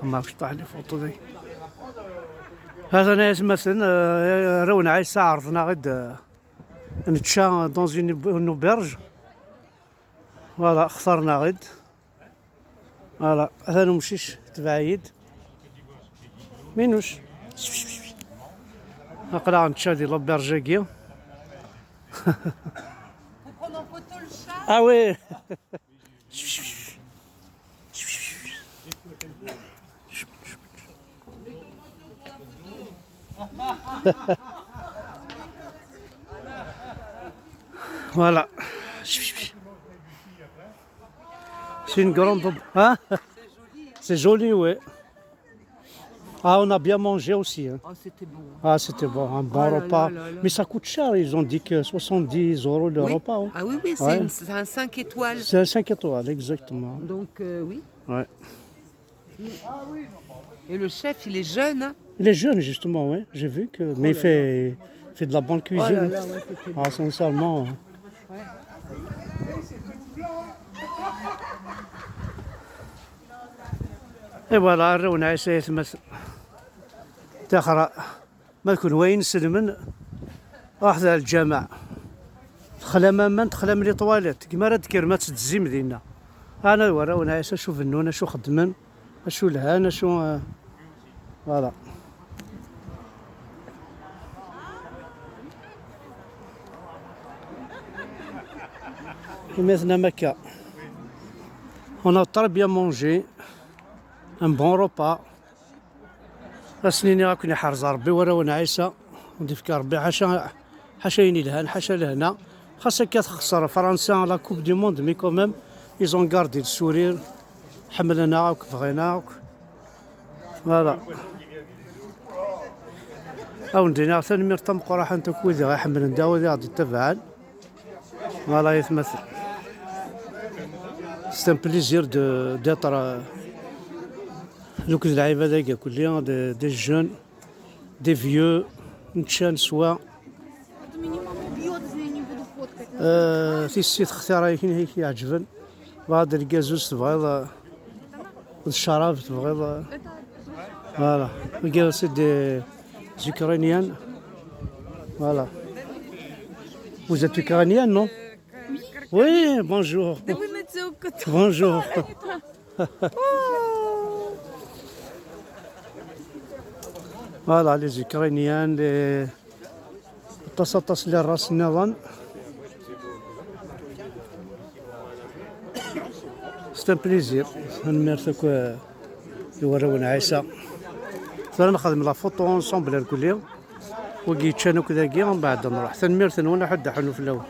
ماكش طاح لي فوطو دي. هذا ناس مثلا رونا عيسى عرضنا غد نتشا دون اون اوبرج. فوالا اخترنا غد. فوالا هذا نمشيش تبعيد مينوش نقلع نتشا ديال لوبرجاكيا. اه وي voilà. C'est une grande... Hein? C'est joli, oui. Ah, on a bien mangé aussi. Hein. Oh, c'était bon. Ah, c'était bon, un bon repas. Mais ça coûte cher, ils ont dit que 70 € le repas. Hein. Ah oui, oui, c'est Ouais. un 5 étoiles. C'est un 5 étoiles, exactement. Donc, oui. Ouais. Et le chef, il est jeune. Hein. Il est jeune, justement, oui. J'ai vu que... Mais il fait de la bonne cuisine. Oh là là, ouais, c'était bon. Ah, sincèrement. Ouais. Et voilà, رونا عيسى يتمثل تاخر ما تكون وين سلمن واحد الجامع دخل اماما دخل من لي طواليت كيما راه تكرمات تزي مدينه. انا وراونا عيسى شوف النون شو خدمن شو لهان شو فوالا. مثلا مكة on a très bien mangé un bon repas. اسنيني راكني حارز ربي وراونا عيسى ونضيفك ربي حاشا يني لهان حاشا لهنا خاصك كتخسر فرنسا لا كوب دي موند مي كوميم ايزون غاردي السورير حملنا وكبغينا فوالا. او ندينا ثاني مرتم قراحه انت كويدي غيحمل نداوي غادي تبعان فوالا يتمثل. C'est un plaisir d'être دوك اللعيبه هذاك كلها دي جون دي فيو نتشان سوا في السيت اختار هيك يعجبن بعض الكازوس تبغيض الشراب تبغيض فوالا الكازوس دي اوكرانيان فوالا. Vous êtes ukrainien, non? Oui, bonjour. Bonjour. Voilà, les Ukrainiens, les تصطس للراس النظام. C'est un plaisir. نمرتك يورونا عيسى. ثاني نخدم لا فوتو اونصومبل الكلية. وكي تشانو كذا كي من بعد نروح. ثاني مرتن وانا حد حنو في الاول.